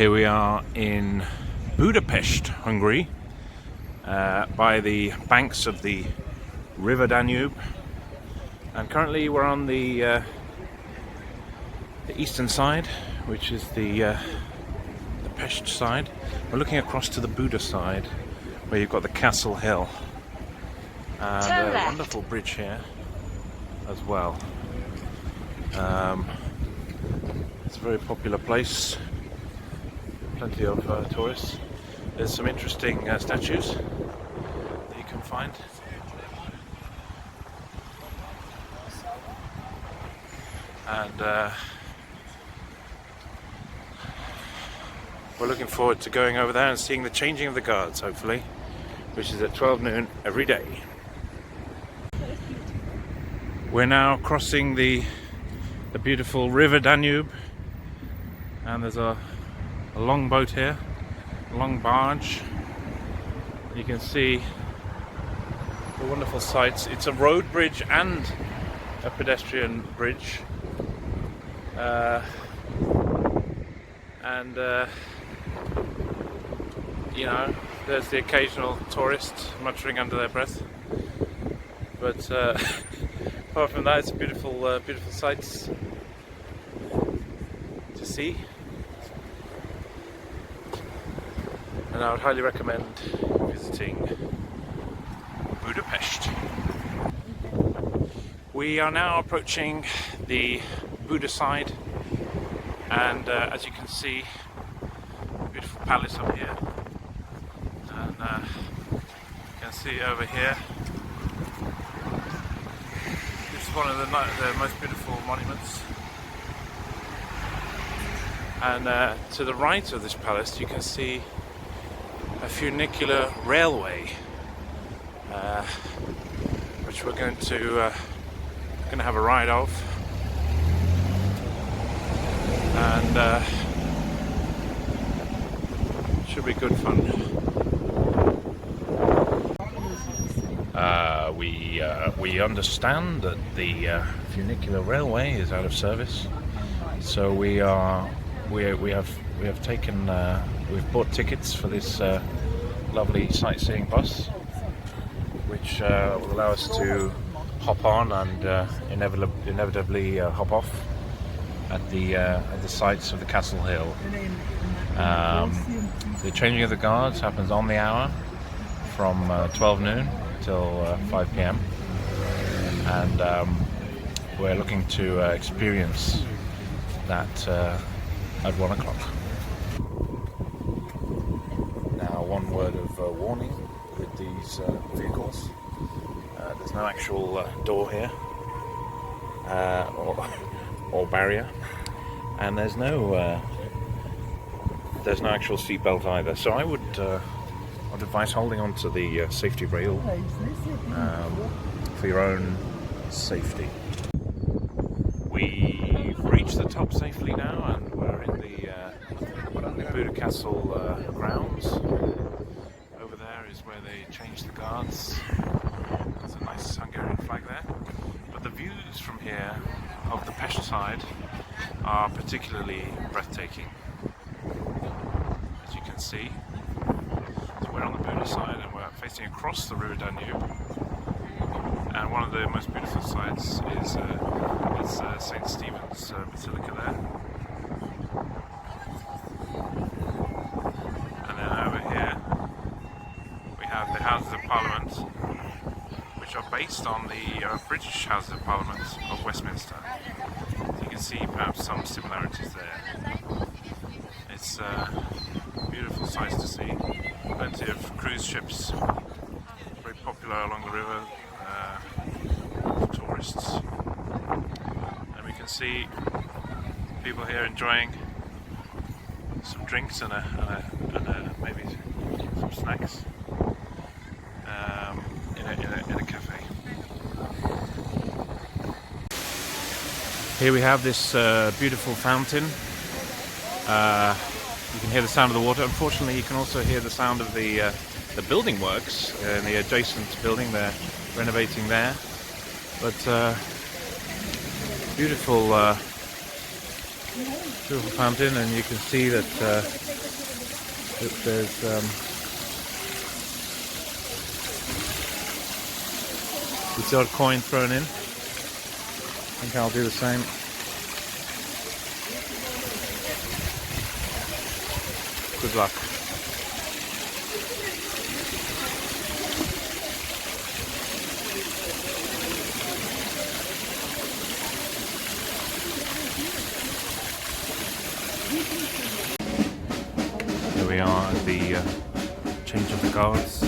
Here we are in Budapest, Hungary, by the banks of the River Danube, and currently we're on the eastern side, which is the Pest side. We're looking across to the Buda side, where you've got the Castle Hill, and a wonderful bridge here as well. It's a very popular place. Plenty of tourists. There's some interesting statues that you can find. And we're looking forward to going over there and seeing the changing of the guards, hopefully, which is at 12 noon every day. We're now crossing the beautiful River Danube, and there's a long boat here, a long barge. You can see the wonderful sights. It's a road bridge and a pedestrian bridge, you know, there's the occasional tourist muttering under their breath, but apart from that, it's beautiful, beautiful sights to see. And I would highly recommend visiting Budapest. We are now approaching the Buda side, and as you can see, a beautiful palace up here, and you can see over here, this is one of the most beautiful monuments. And to the right of this palace you can see a funicular railway, which we're going to have a ride of, and should be good fun. We understand that the funicular railway is out of service, so we've bought tickets for this lovely sightseeing bus, which will allow us to hop on and inevitably hop off at the sites of the Castle Hill. The changing of the guards happens on the hour from 12 noon till 5 p.m. and we're looking to experience that at 1 o'clock. Now, one word of warning with these vehicles: there's no actual door here or barrier, and there's no actual seatbelt either. So I would advise holding on to the safety rail for your own safety. We've reached the top safely now, and we're in the Buda Castle grounds. Over there is where they change the guards. There's a nice Hungarian flag there. But the views from here of the Pest side are particularly breathtaking, as you can see. So we're on the Buda side and we're facing across the River Danube. And one of the most beautiful sights is St. Stephen's Basilica there. And then over here we have the Houses of Parliament, which are based on the British Houses of Parliament of Westminster. So you can see perhaps some similarities there. It's beautiful sights to see. Plenty of cruise ships, very popular along the river. Tourists, and we can see people here enjoying some drinks and maybe some snacks in a cafe. Here we have this beautiful fountain. You can hear the sound of the water. Unfortunately, you can also hear the sound of the building works in the adjacent building. They're renovating there. But beautiful Beautiful fountain, and you can see that, that there's the odd coin thrown in. I think I'll do the same. Good luck. Here we are at the change of the guards.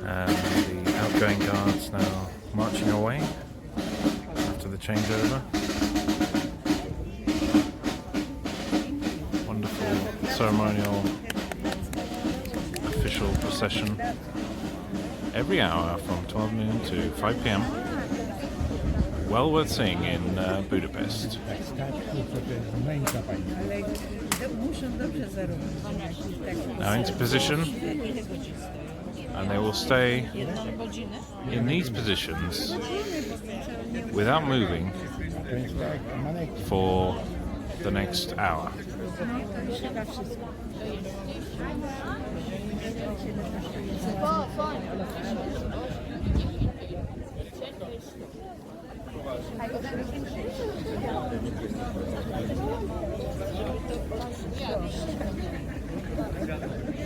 And the outgoing guards now marching away after the changeover. Wonderful ceremonial official procession every hour from 12 noon to 5 p.m. Well worth seeing in Budapest. Now into position, and they will stay in these positions without moving for the next hour.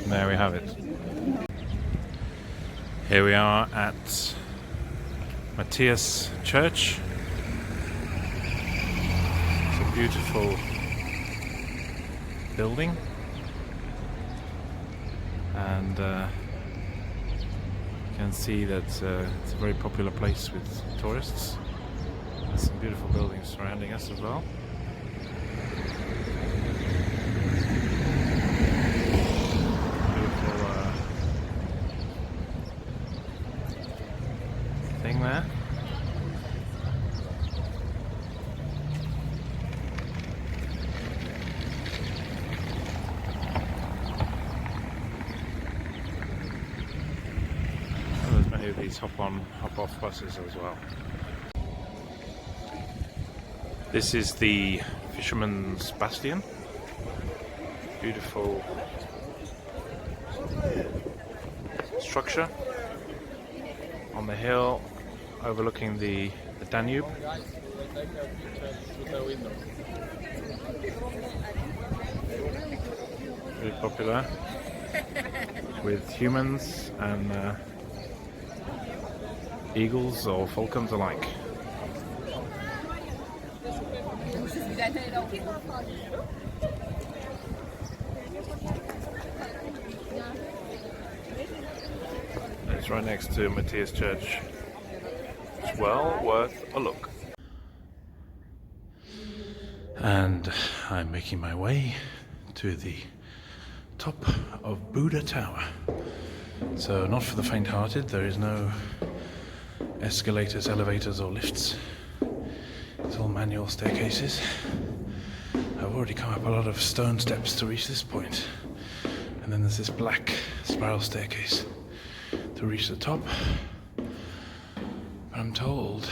There we have it. Here we are at Matthias Church. It's a beautiful building, and you can see that it's a very popular place with tourists. There's some beautiful buildings surrounding us as well. Beautiful thing there. There's many of these hop-on, hop-off buses as well. This is the Fisherman's Bastion. Beautiful structure on the hill overlooking the Danube. Very popular with humans and eagles or falcons alike. It's right next to Matthias Church. It's well worth a look. And I'm making my way to the top of Buda Tower. So not for the faint-hearted, there is no escalators, elevators or lifts. It's all manual staircases. I've already come up a lot of stone steps to reach this point. And then there's this black spiral staircase to reach the top. But I'm told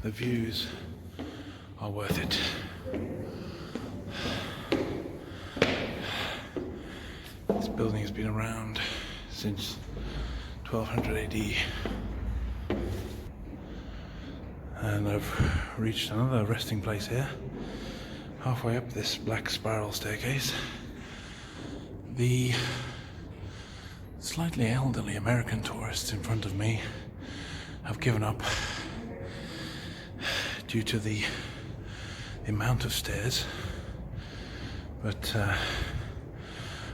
the views are worth it. This building has been around since 1200 AD. And I've reached another resting place here, halfway up this black spiral staircase. The slightly elderly American tourists in front of me have given up due to the amount of stairs, but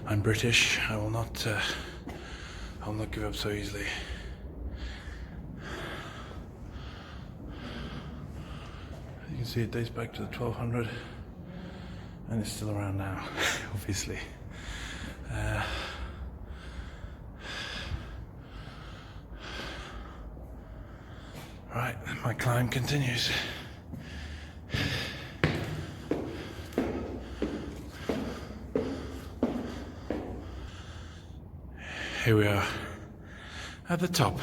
I'm British. I will not give up so easily. You can see it dates back to the 1200, and it's still around now, obviously. Right, my climb continues. Here we are at the top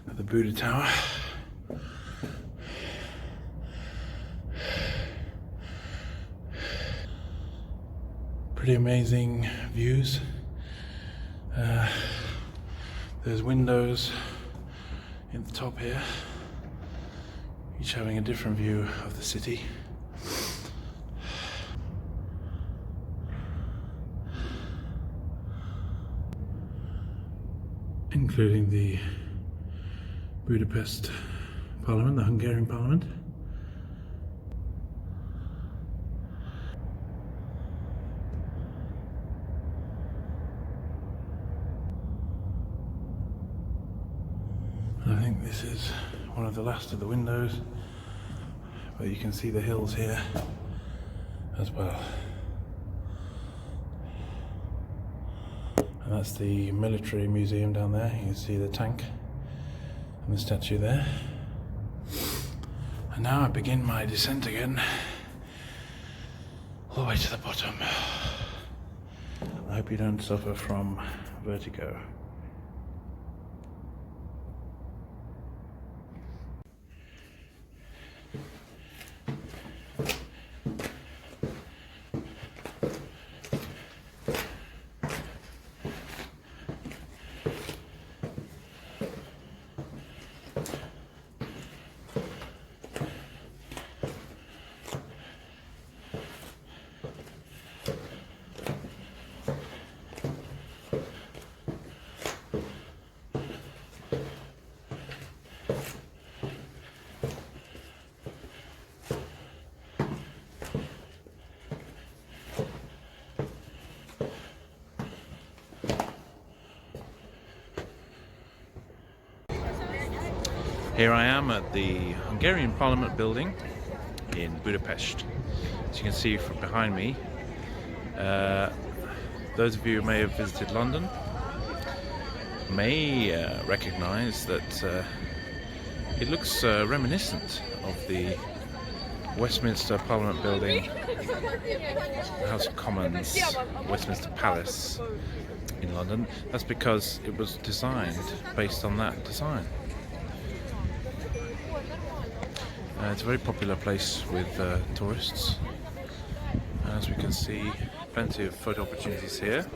of the Buda Tower. Pretty amazing views. There's windows in the top here, each having a different view of the city. Including the Budapest Parliament, the Hungarian Parliament. I think this is one of the last of the windows, but you can see the hills here as well. And that's the military museum down there. You can see the tank and the statue there. And now I begin my descent again, all the way to the bottom. I hope you don't suffer from vertigo. Here I am at the Hungarian Parliament building in Budapest. As you can see from behind me, those of you who may have visited London may recognize that it looks reminiscent of the Westminster Parliament building, the House of Commons, Westminster Palace in London. That's because it was designed based on that design. It's a very popular place with tourists. As we can see, plenty of photo opportunities here.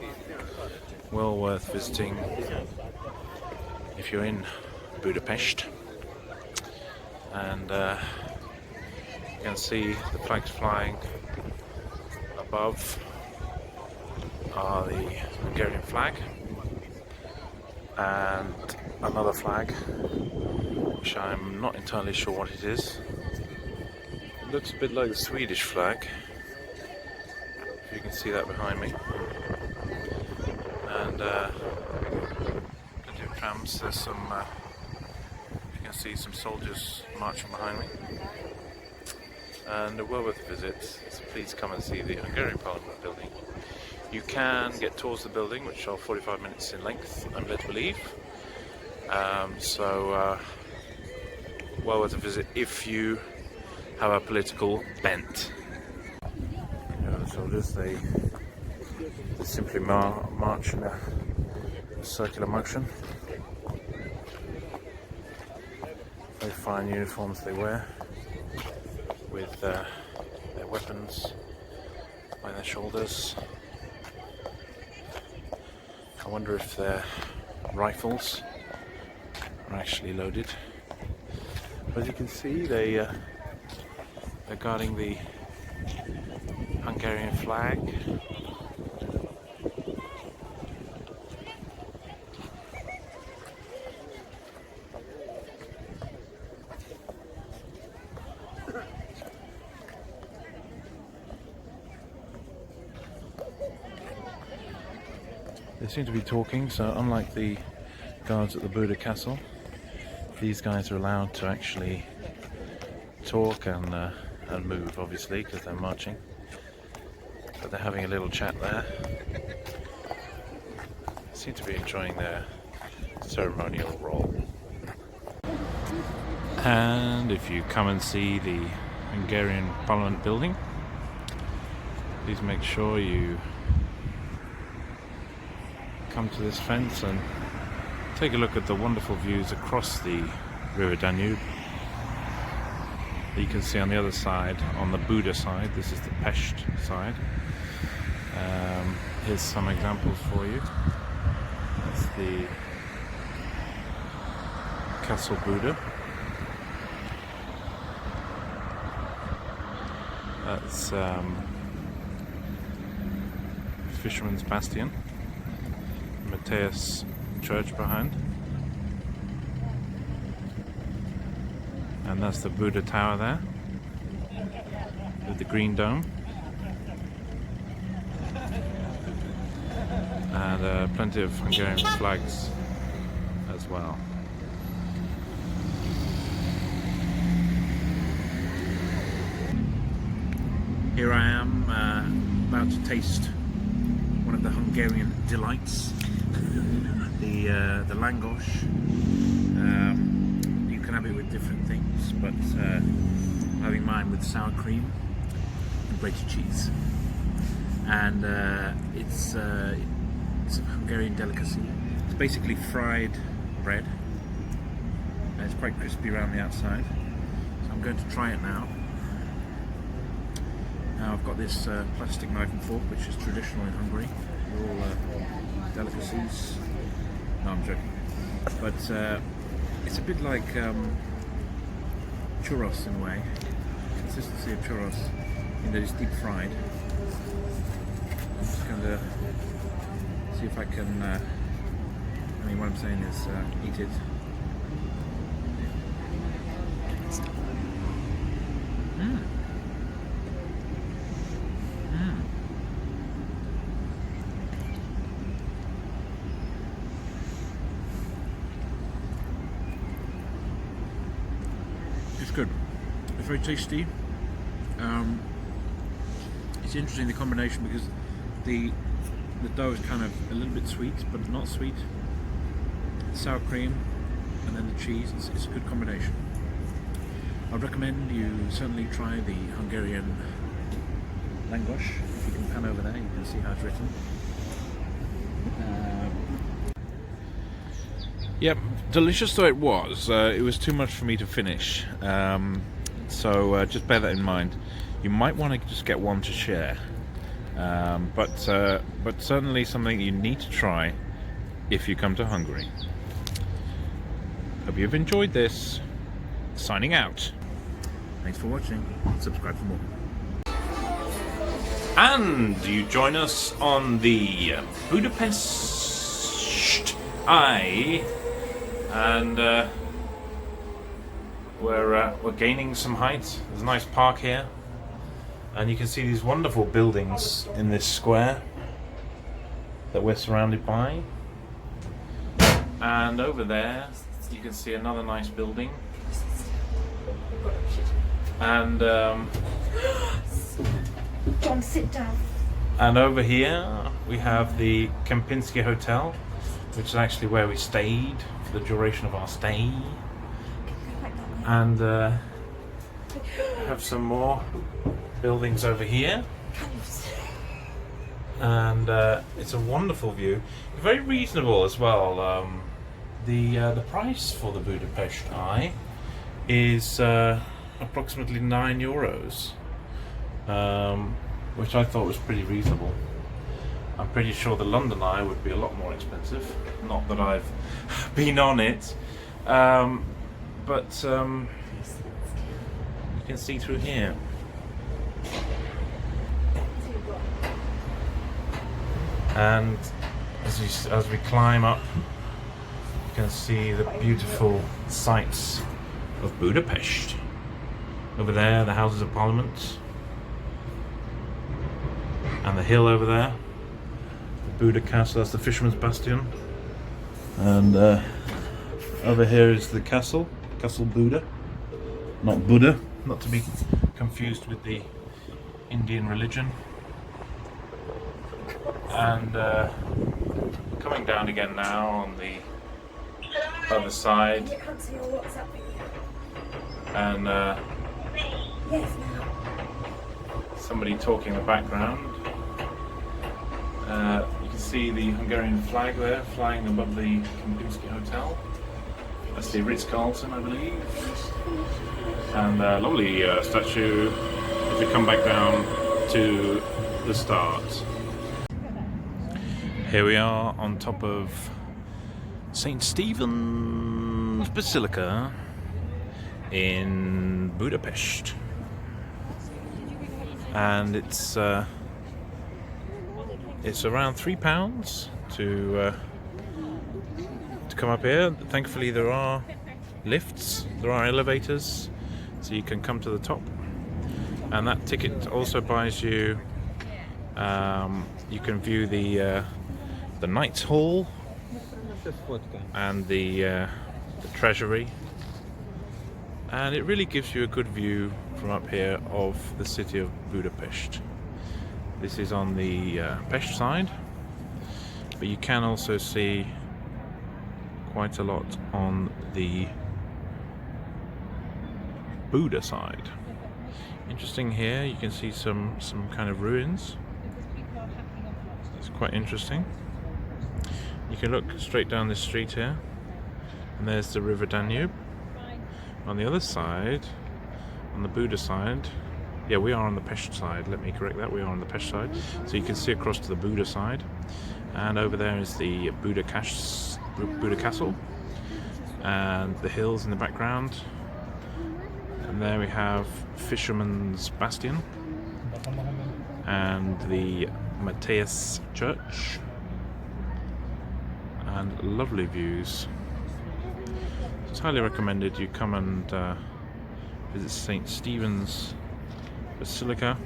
Well worth visiting if you're in Budapest. And you can see the flags flying above are the Hungarian flag and another flag, which I'm not entirely sure what it is. It looks a bit like the Swedish flag, if you can see that behind me. And plenty of trams. There's some, you can see some soldiers marching behind me. And well worth a visit, so please come and see the Hungarian Parliament building. You can get tours of the building, which are 45 minutes in length, I'm led to believe. Well worth a visit if you have a political bent. The soldiers, they simply march in a circular motion. Very fine uniforms they wear, with their weapons by their shoulders. I wonder if their rifles are actually loaded. As you can see, they're guarding the Hungarian flag. They seem to be talking, so unlike the guards at the Buda castle, these guys are allowed to actually talk and move, obviously, because they're marching. But they're having a little chat there. They seem to be enjoying their ceremonial role. And if you come and see the Hungarian Parliament building, please make sure you come to this fence and take a look at the wonderful views across the river Danube. You can see on the other side, on the Buda side, this is the Pest side. Here's some examples for you. That's the Castle Buda. That's Fisherman's Bastion. Matthias Church behind. And that's the Buda Tower there, with the green dome. And plenty of Hungarian flags as well. Here I am about to taste one of the Hungarian delights, the Lángos. You can have it with different things, but I'm having mine with sour cream and grated cheese. And it's a Hungarian delicacy. It's basically fried bread. And it's quite crispy around the outside. So I'm going to try it now. Now I've got this plastic knife and fork, which is traditional in Hungary. They're all delicacies. No, I'm joking. But it's a bit like churros in a way. Consistency of churros in that it's deep fried. I'm just going to see if I can. I mean, what I'm saying is eat it. It's good. It's very tasty. It's interesting, the combination, because the dough is kind of a little bit sweet, but not sweet. The sour cream and then the cheese. It's a good combination. I'd recommend you certainly try the Hungarian Lángos. If you can pan over there, you can see how it's written. Yep, delicious though it was too much for me to finish. So just bear that in mind. You might want to just get one to share, but certainly something you need to try if you come to Hungary. Hope you've enjoyed this. Signing out. Thanks for watching. Subscribe for more. And you join us on the Budapest Eye, and we're gaining some height. There's a nice park here, and you can see these wonderful buildings in this square that we're surrounded by. And over there you can see another nice building. And John, sit down. and over here we have the Kempinski Hotel, which is actually where we stayed for the duration of our stay. And have some more buildings over here. And it's a wonderful view. Very reasonable as well. The price for the Budapest Eye is approximately €9, which I thought was pretty reasonable. I'm pretty sure the London Eye would be a lot more expensive. Not that I've been on it, but you can see through here. And as we climb up, you can see the beautiful sights of Budapest. Over there, the Houses of Parliament, and the hill over there, the Buda Castle. That's the Fisherman's Bastion. And over here is the castle, Castle Buda, not Buddha, not to be confused with the Indian religion. And coming down again now on the other side, and somebody talking in the background. You can see the Hungarian flag there flying above the Kempinski Hotel. That's the Ritz-Carlton, I believe. And a lovely statue if you come back down to the start. Here we are on top of St. Stephen's Basilica in Budapest, and it's around £3 to come up here. Thankfully there are lifts, there are elevators, so you can come to the top, and that ticket also buys you you can view the Knights Hall and the Treasury, and it really gives you a good view from up here of the city of Budapest. This is on the Pest side, but you can also see quite a lot on the Buda side. Interesting here, you can see some kind of ruins. It's quite interesting. You can look straight down this street here, and there's the River Danube. On the other side, on the Buda side, yeah, we are on the Pest side, let me correct that, we are on the Pest side. So you can see across to the Buda side, and over there is the Buda Castle, and the hills in the background. And there we have Fisherman's Bastion, and the Matthias Church, and lovely views. It's highly recommended you come and visit St. Stephen's Basilica,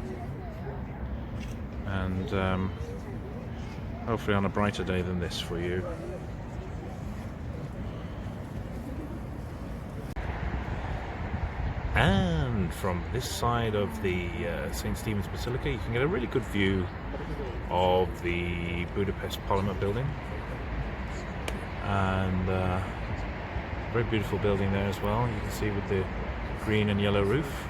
and hopefully on a brighter day than this for you. And from this side of the St. Stephen's Basilica, you can get a really good view of the Budapest Parliament building, and very beautiful building there as well. You can see with the green and yellow roof.